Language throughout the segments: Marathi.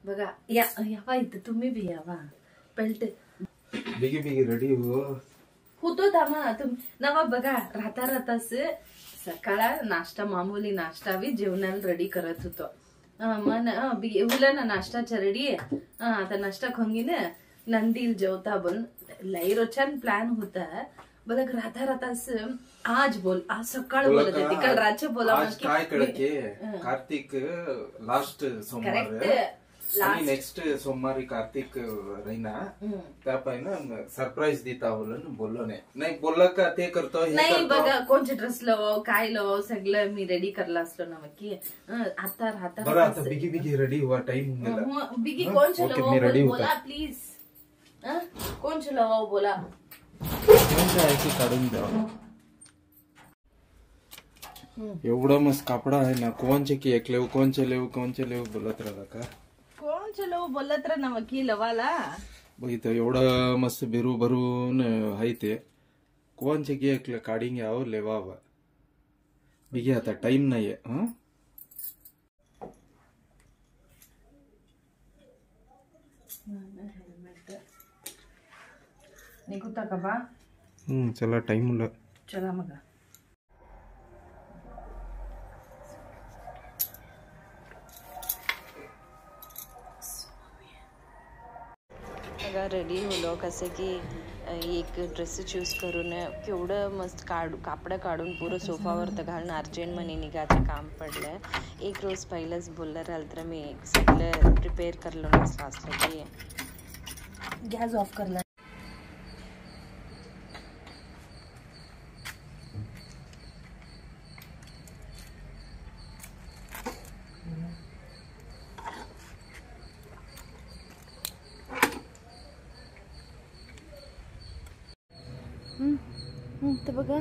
बघा यावा इथं तुम्ही बी यावा पेल्ट बिगी बिगी रेडी होतो थांबा तुम्ही नवा बघा राहताच सकाळ नाश्ता मामूली नाश्ता बी जेवणाला रेडी करत होतो मन हुला ना नाश्ताच्या रेडी आता नाश्ता खाऊन नंदील जेवता बोल लई रोजच्यान प्लॅन होता बघ राहताच आज बोल आज सकाळ बोलत होती काल रातच्या बोला काय कळके कार्तिक लास्ट सोमवार नेक्स्ट सोमवारी कार्तिक रहीना त्या पाहिजे सरप्राईज देता बोललो नाही बोलला का ते करतो नाही बघा कोणचे ड्रेस लो काय लो सगळं मी रेडी करला असलो ना की आता राहता बिगी बिगी रेडी हुआ टाइम बिगी कोणचे लो बोला प्लीज कोणचे लो बोला काढून द्या एवढा मस्त कापडा आहे ना कोणचे की एक लेव कोणचे लेव बोलत राहा का कोणचे लो बोलत राहा ना वकील लवाला इथं एवढं मस्त बिरू भरून आहे ते कोणचे की एक काढीन यावं लेवावं बिगी आता टाइम नाहीये निघूता का बा चला टाइम चला मग रेडी होलो कसं की एक ड्रेस चूज करून केवढं मस्त कापडं काढून पुरं सोफावर तर घालून अर्जंट मनी निघायचं काम पडलं एक रोज पहिलंच बोललं राहिलं तर मी सगळं प्रिपेअर करलो नसलं असलं की गॅस ऑफ करला तर बघा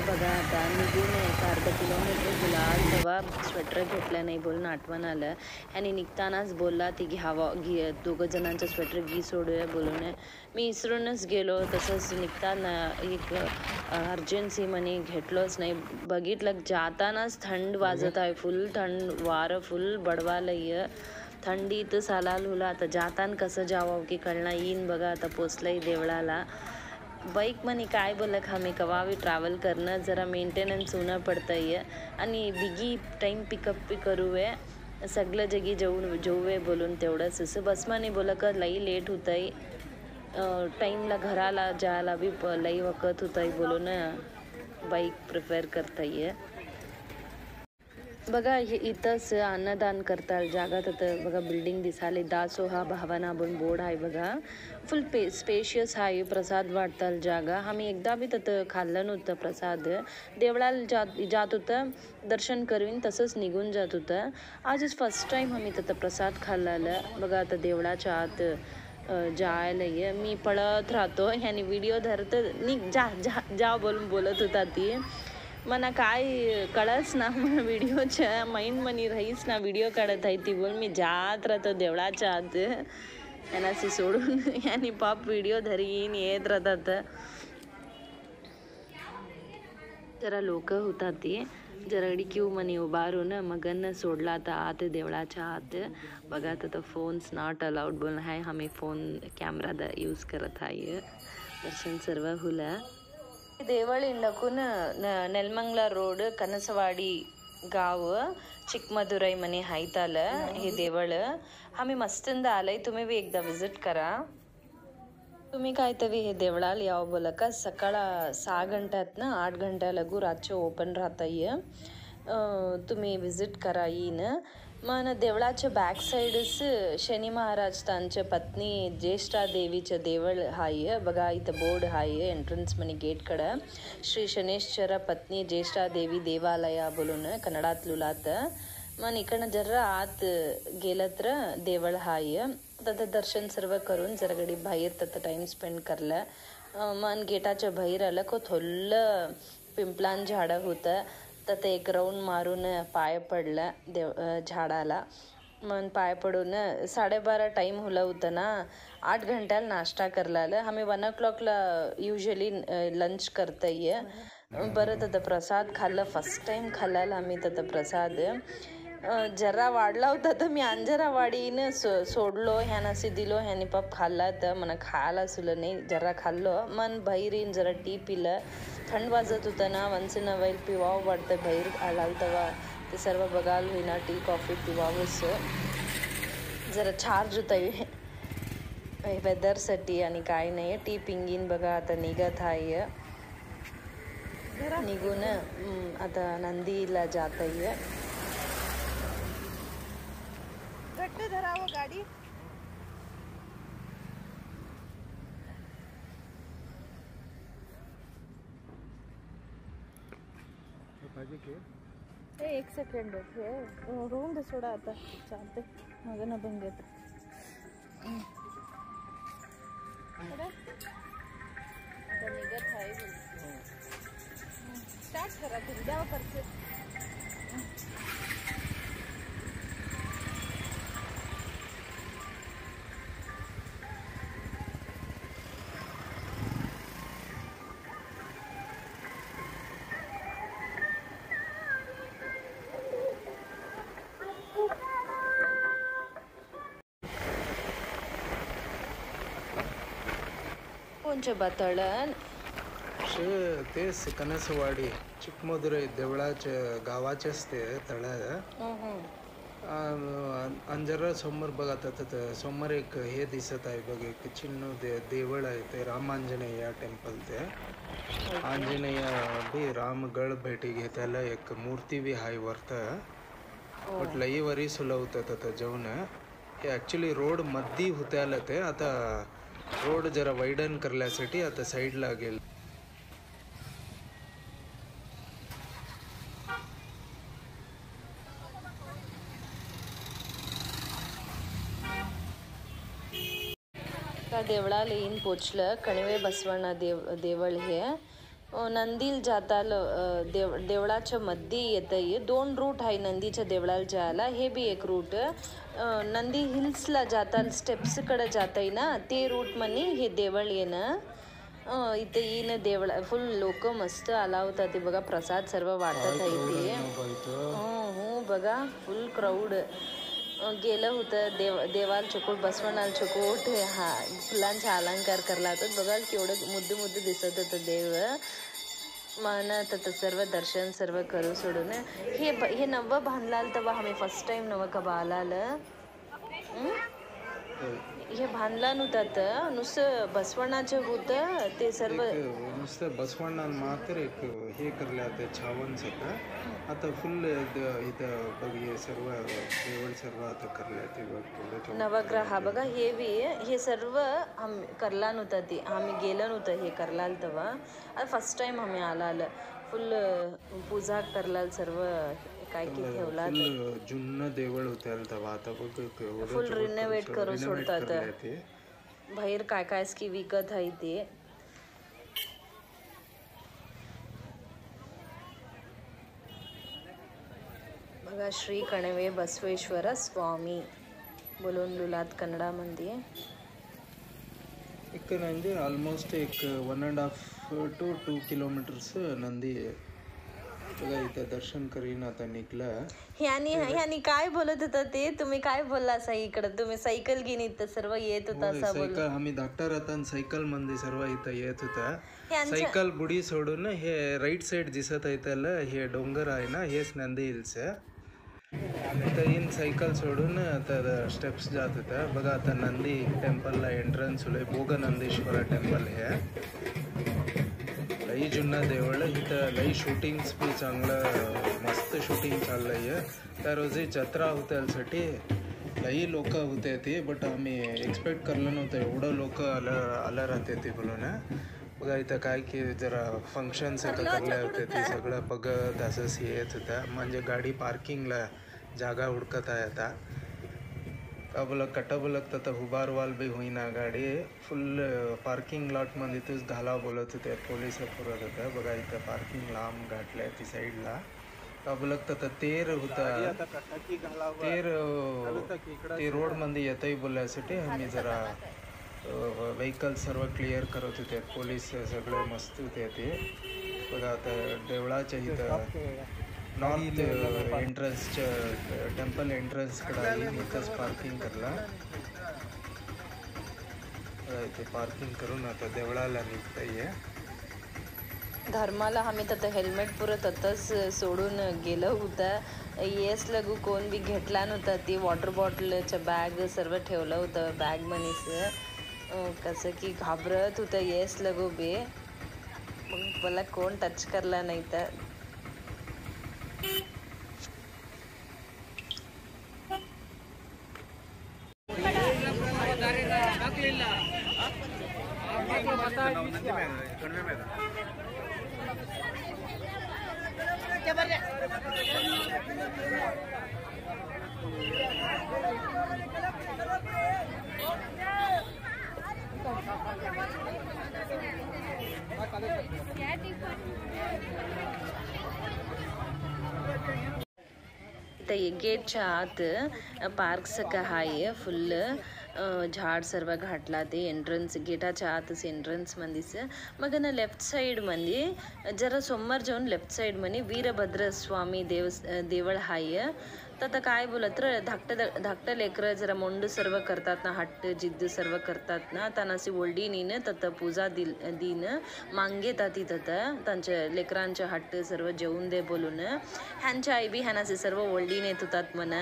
बघा आता निघून एक अर्धा किलोमीटर गुलाल तेव्हा स्वेटर घेतलं नाही बोलून आठवण आलं आणि निघतानाच बोलला ती घ्यावं दोघं जणांचं स्वेटर सोडूया बोलून मी इसरूनच गेलो तसंच निघताना एक अर्जन्सी म्हणे घेतलोच नाही बघितलं जातानाच थंड वाजत आहे फुल थंड वारं फुल बडवालंय थंडीत सालाल हुला आता जाताना कसं जावं की कळणं येईन बघा आता पोचलंय देवळाला बाईक म्हणे काय बोललं आम्ही कवावी ट्रॅव्हल करणं जरा मेंटेनन्स होणं पडतंय आणि बिगी टाईम पिकअप करूये सगळं जगी जेऊवे बोलून तेवढंच असं बस म्हणे बोला का लई लेट होतंय टाईमला घराला जायला बी लई वखत होतंय बोलून बाईक प्रिफेअर करताय बघा हे इथंच अन्नदान करतात जागा तर बघा बिल्डिंग दिसाले दासोहा भावना बोन बोर्ड आहे बघा फुल स्पेशियस आहे प्रसाद वाटतात जागा आम्ही एकदा बी तिथं खाल्लं नव्हतं प्रसाद देवळाला जात होतं दर्शन करवीन तसंच निघून जात होतं आजच फर्स्ट टाइम आम्ही तिथं प्रसाद खाल्लेलं बघा आता देवळाच्या आत जायला मी पळत राहतो ह्याने व्हिडिओ धरत निघ जा बोलून बोलत होता ती मना काय कळच ना व्हिडिओच्या माइंड मनी राहीच ना व्हिडिओ काढत आहे ती बोल मी जात राहतो देवळाच्या आत यांनाशी सोडून यांनी पाप व्हिडिओ धरीन येत राहतात जरा लोक होतात ती जरा क्यू मनी उभारून मगन सोडला आता आत देवळाच्या आत बघा तर फोन्स नॉट अलाउड बोल आहे आम्ही फोन कॅमेरा यूज करत आहे दर्शन सर्व हुला देवळ इंडकून नेलमंगला रोड कनसवाडी गाव चिಕ್ಕಮದುರೈ मनी हायत आलं हे देवळ आम्ही मस्तंद आलंय तुम्ही बी एकदा विजिट करा तुम्ही काय तरी हे देवळाला यावं बोला का सकाळ 6 घंट्यात ना 8 घंट्या लगू रातचे ओपन राहताय तुम्ही विजिट करा येईन मन देवळाच्या बॅक साईडच शनी महाराज त्यांच्या पत्नी ज्येष्ठा देवीचं देवळ हाय बघा इथं बोर्ड हाय एंट्रन्स मनी गेटकडं श्री शनेश्वरा पत्नी ज्येष्ठा देवी देवालय बोलून कन्नडात लुलात मन इकडनं जरा आत गेलं तर देवळ हाय तथं दर्शन सर्व करून जरा गडी बाहेर तथं टाइम स्पेंड करलं मन गेटाच्या बाहेर आलं को थोल्लं पिंपलान झाडं होतं तर ते एक राऊंड मारून पाय पडलं झाडाला मन पाय पडून 12:30 टाईम होला होतं ना. 8 घंट्याला नाश्ता करलालं आम्ही 1 o'clockला युजली लंच करतय. बरं तर प्रसाद खाल्लं फर्स्ट टाइम खाल्ला आम्ही तर प्रसाद जरा वाढला होता तर मी अंजरा वाढीनं सोडलो ह्यानं असे दिलो ह्याने पप खाल्ला तर मला खायला सुलं नाही जरा खाल्लो मन बाहेरीन जरा टी पिलं थंड वाजत होतं ना वन्स इन अ वाईल पिवावं वाटतं बाहेर आलाल तेव्हा ते सर्व बघायला होईना टी कॉफी पिवावंच जरा चार्ज होतं वेदरसाठी आणि काय नाही टी पिंगीन बघा आता निघत आहे निघून आता नंदीला जात आहे घट्ट धरावं गाडी एक सेकंड होऊन दे सोडा आता चालते माझं ना पण घेत आता निघत आहे स्टार्ट करा तुम्ही द्यावा परचेस कोणचे बतळण तेच कनसवाडी चिಕ್ಕಮದುರೈ देवळाच्या गावाचेच ते तळ अंजरा समोर बघ आता समोर एक हे दिसत आहे बघ एक चिन्ह देवळ आहे ते राम आंजनेय टेम्पल ते आंजनेय बी रामगड भेटी घेत्याला एक मूर्ती बी आहे वरत म्हटलं ही वरी सुलवतात आता जेवण हे ॲक्च्युली रोड मध्ये होत्याला ते आता रोड जरा वाईडन करण्यासाठी आता साईडला गेल देवळाला येऊन पोचलं कणवे बसवಣ್ण देवळ हे नंदीला जाताल देवळाच्या मध्ये येतंय 2 रूट आहे नंदीच्या देवळाला जायला हे बी एक रूट नंदी हिल्सला जाताल स्टेप्सकडे जाताय ना ते रूट म्हणे हे देवळ येणं इथे येणं देवळा फुल लोक मस्त आला होता ते बघा प्रसाद सर्व वाटत आहे ते हो बघा फुल क्राऊड गेलं होतं देवाला चकोट बसवणाला चकोट हा फुलांचा अलंकार करला होता बघाल केवढं मुद्दू दिसत होतं देव म्हणत तर सर्व दर्शन सर्व करू सोडून हे नवं बांधलाल तेव्हा आम्ही फर्स्ट टाइम नवं कबा आलाल हे बांधला नव्हतं नुसतं बसवणाचं होतं ते सर्व नुसतं बसवण्णा मात्र एक हे करल्या ते छावन सगळं आता फुल इथं बघ हे सर्व देवळ सर्व आता करल्या ते नवग्रह हा बघा हे बी हे सर्व आम्ही करला नव्हतं ते आम्ही गेलं नव्हतं हे करलाल तेव्हा आता फर्स्ट टाइम आम्ही आलाल फुल पूजा करलाल सर्व काय की ठेवला जुन्न देवळ होत्या तेव्हा आता बघ फुल रिनोव्हेट करू सोडतात बाहेर काय काय की विकत आहे ते बघा श्री कणवे बसवेश्वर स्वामी बोलून कन्नडामध्ये ఇక్కడ నుండి ఆల్మోస్ట్ एक 1.5 to 2 kilometers नंदी बघा इथं दर्शन करीन आता निघलं ह्यानी काय बोलत होता ते तुम्ही काय बोलला असा इकडे तुम्ही सायकल घेऊन इथं सर्व येत होता असं सायकल आम्ही धाकटा राहताना सायकल मध्ये सर्व इथं येत होता सायकल बुडी सोडून हे राईट साइड दिसत आहे त्याला हे डोंगर आहे ना हेच नंदी हिल्स तर इन सायकल सोडून तर स्टेप्स जात होत्या बघा आता नंदी टेम्पलला एंट्रन्स होलंय भोगनंदेश्वर टेम्पल हे लई जुन्ना देवळ इथं लई शूटिंग्स बी चांगलं मस्त शूटिंग चाललंय त्या रोजी जत्रा होत्यासाठी लई लोक होते ते बट आम्ही एक्सपेक्ट करलं नव्हतं एवढं लोक आलं राहते ते बोलून बघा इथं काय की जरा फंक्शन्स करले होते ते सगळं बघत असंच येत होतं म्हणजे गाडी पार्किंगला जागा हुडकत आहे आता बोलक कट्टा बोलक तर उभारवाल बी होईना गाडी फुल पार्किंग लॉटमध्ये इथंच घाला बोलत होते पोलिस पुरत होत्या बघा इथं पार्किंग लांब घातल्या ती साईडला अब लगता तर तेर होता तेर ते रोड मध्ये येतही बोलण्यासाठी आम्ही जरा व्हेकल सर्व क्लिअर करत होते पोलीस सगळे मस्त होते ते बघा आता देवळाच्या इथं नॉर्थ एंट्रन्सच्या टेम्पल एंट्रन्सकडे आहे इथंच पार्किंग करला इथे पार्किंग करून आता देवळाला निघताय धर्माला आम्ही तर हेल्मेट पुरं ततच सोडून गेलं होतं येस लगू कोण बी घेतला नव्हता ती वॉटर बॉटलचं बॅग सर्व ठेवलं होतं बॅग मनीस कसं की घाबरत होतं येस लगू बे मग मला कोण टच करला नाही तर इथं गेटच्या आत पार्कचं का आहे फुल झाड सर्व घातला ते एंट्रन्स गेटाच्या आतच एंट्रन्स मध्येच मग ना लेफ्ट साइड मध्ये जरा समोर जाऊन लेफ्ट साइड मध्ये वीरभद्र स्वामी देवळ आहे तर काय बोलत तर धाकटं लेकरं जरा मोंड सर्व करतात ना हट्ट जिद्द सर्व करतात ना त्यांना ओल्डीनीन तत पूजा दिन मागेतात तिथं त्यांच्या लेकरांच्या हट्ट सर्व जेवून दे बोलून ह्यांच्या आई बी ह्यानाचे सर्व ओल्डीन येत होतात म्हणा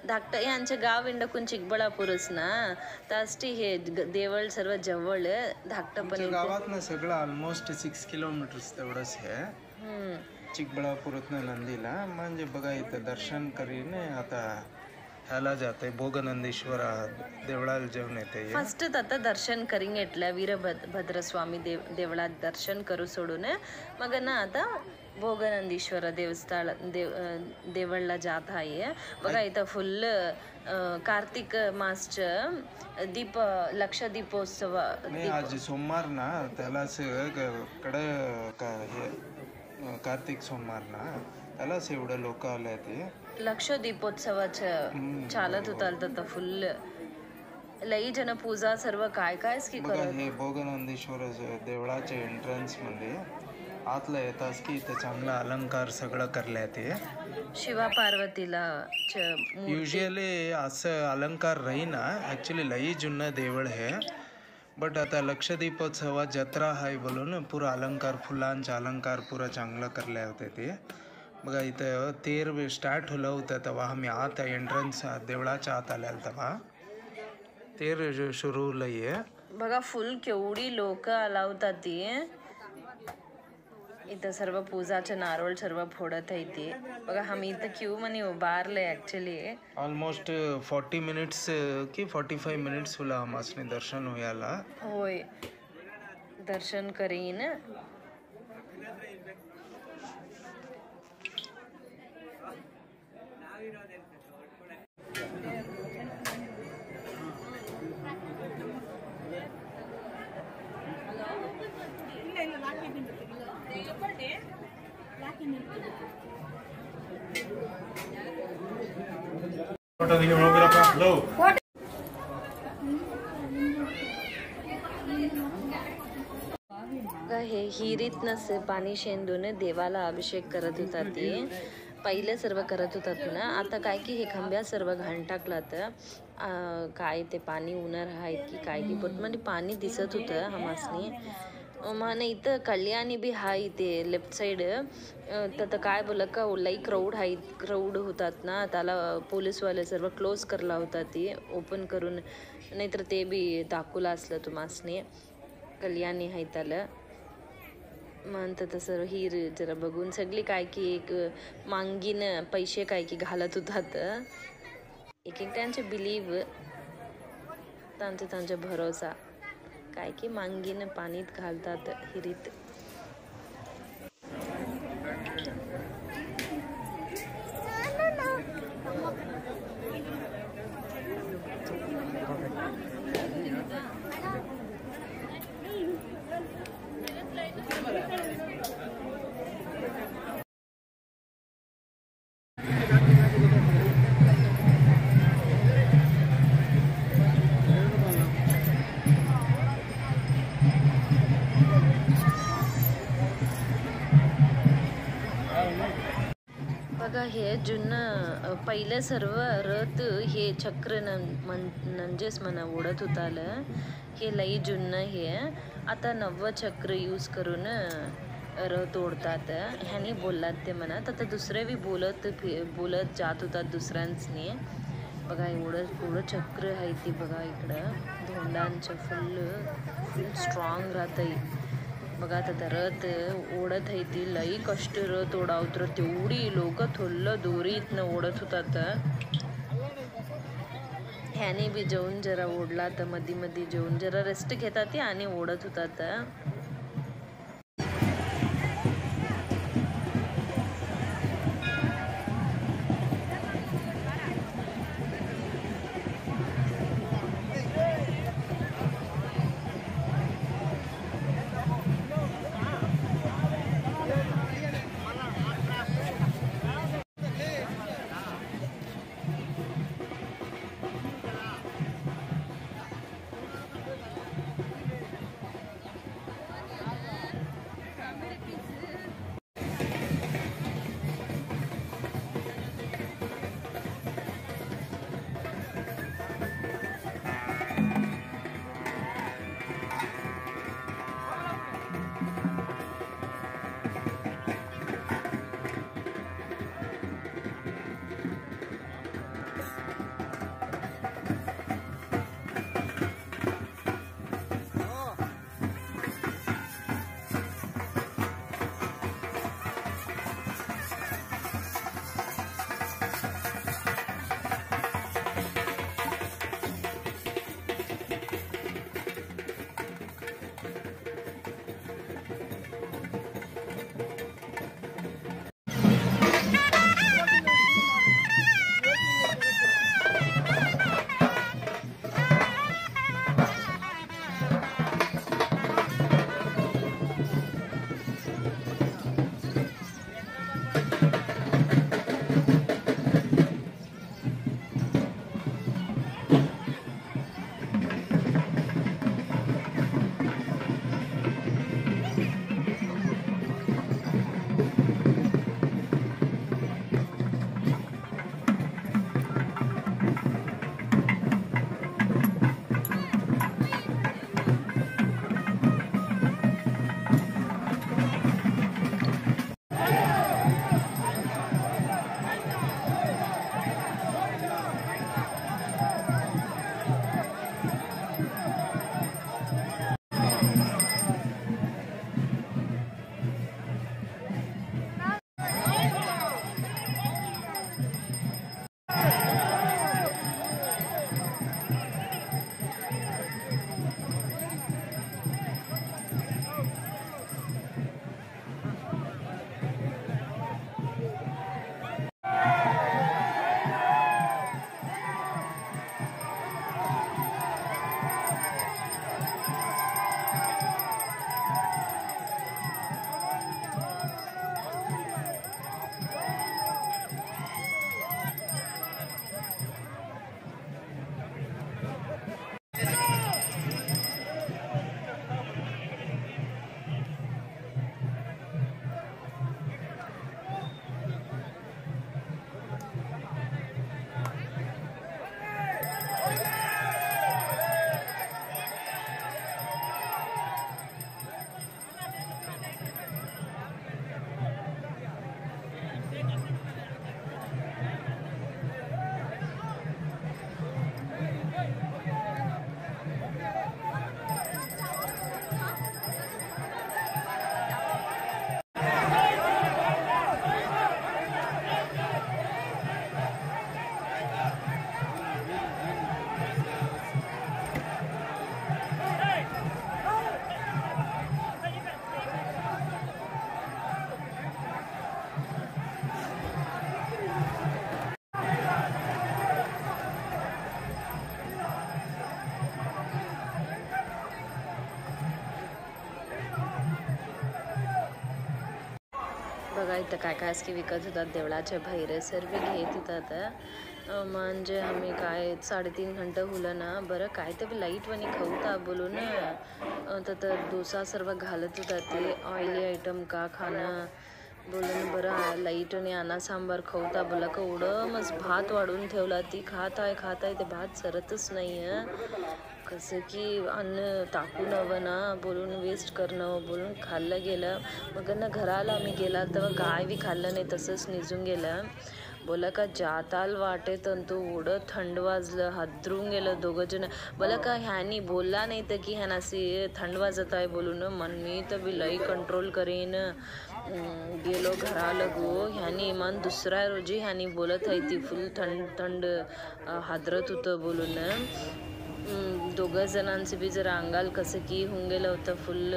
धाकटं ह्यांच्या गाव इंडकून चिकबळापूरच ना त्यासाठी हे देवळ सर्व जवळ धाकटं पण गावात ना सगळं ऑलमोस्ट 6 किलोमीटर्स तेवढंच आहे चिकबळापूरतनं नंदीला म्हणजे बघा इथं दर्शन करीन आता ह्याला जाते भोगनंदीश्वर देवळाला जेवण येते फर्स्ट आता दर्शन करीन घेतलं वीरभद्र स्वामी देवळात दर्शन करू सोडून मग ना आता भोगनंदीश्वर देवळला जात आहे बघा इथं फुल कार्तिक मासचं लक्ष दीपोत्सव आज सोमवार ना त्यालाच कडे कार्तिक सोमवार ना त्यालाच एवढं लोक आले ते लक्ष दीपोत्सवाचं चालत होतं तर फुल लई जन पूजा सर्व काय की करत हे भोगनंदीश्वर देवळाच्या एंट्रन्स मध्ये आतला येतास की इथं चांगला अलंकार सगळं करल्या ते शिवा पार्वतीला युजली असं अलंकार राहीना ॲक्च्युली लई जुनं देवळ हे बट आता लक्ष दीपोत्सवात जत्रा आहे बोलून पुरा अलंकार फुलांचा अलंकार पुरा चांगलं करले होते ते बघा इथं तेर स्टार्ट होलं होतं तेव्हा आम्ही आत एंट्रन्स देवळाच्या आत आल्या तेव्हा तेर सुरू होलंय बघा फुल केवढी लोक आला होता ती इथं सर्व पूजाचे नारळ सर्व फोडत आहे ते बघा आम्ही इथं क्यू मध्ये उभारले ॲक्च्युली ऑलमोस्ट 40 मिनिट्स की 45 मिनिट्स होला आम्हासने दर्शन व्हायला होय दर्शन करीन हे हिरीतनं पाणी शेंदून देवाला अभिषेक करत होता ते पहिले सर्व करत होतात ना आता काय की हे खांब्या सर्व घाण टाकला तर काय ते पाणी उन्हार आहेत की काय की म्हणजे पाणी दिसत होतं हमासनी माने इथं कल्याणी बी हाय ते लेफ्ट साइड तर काय बोललं का लई क्राऊड होतात ना त्याला पोलीसवाले सर्व क्लोज करला होता ते ओपन करून नाहीतर ते बी दाखवलं असलं तुम्हासनी कल्याणी हाय त्याला म्हणतं तसं हिर जरा बघून सगळी काय की एक मांगीन पैसे काय की घालत होतात एक त्यांचे बिलीव त्यांचा भरोसा काय की मांगीन पाणीत घालतात हिरीत हे जुनं पहिलं सर्व रथ हे चक्र म्हणजेच म्हणा ओढत होतालं हे लई जुनं हे आता नवं चक्र यूज करून रथ ओढतात ह्यानी बोललात ते म्हणत आता दुसरे बी बोलत जात होतात दुसऱ्यांनी बघा एवढं चक्र आहे ती बघा इकडं धोंडांचं फुल स्ट्रॉंग राहतंय बघा आता रथ ओढत आहे ती लई कष्ट रथ ओढावत तेवढी लोक थोडलं दोरीतनं ओढत होतात ह्याने बी जेवून जरा ओढला तर मध्ये जेवून जरा रेस्ट घेतात आणि ओढत होतात बघा इथं काय काय की विकत होतात देवळाच्या बाहेर सर्व घेत होतात म्हणजे आम्ही काय 3.5 घंटा हुलं ना बरं काय तर लाईट वनी खाऊता बोलून तर डोसा सर्व घालत होता ते ऑइली आयटम का खाणं बोलून बरं लाईटने आणा सांबार खवता बोला का एवढं मस्त भात वाढून ठेवला ती खात आहे ते भात सरतच नाही कसं की अन्न टाकून हवं ना बोलून वेस्ट करणं बोलून खाल्लं गेलं मग ना घराला आम्ही गेला तेव्हा काय बी खाल्लं नाही तसंच निघून गेलं बोला का जाताल वाटेत तू एवढं थंड वाजलं हादरून गेलं दोघं जण बोला का ह्यानी बोलला नाही तर की ह्यानाशी थंड वाजत आहे बोलून मन मी तर बी लई कंट्रोल करीन गेलो घराला गो ह्यानी मन दुसऱ्या रोजी ह्यानी बोलत आहे ती फुल थंड हादरत होतं बोलून दोघं जणांचे बी जरा अंगाल कसं की होऊन गेलं होतं फुल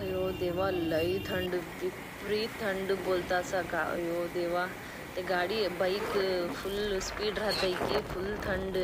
अयो देवा लई थंड विपरीत थंड बोलतासा का अयो देवा ते गाडी बाईक फुल स्पीड राहते की फुल थंड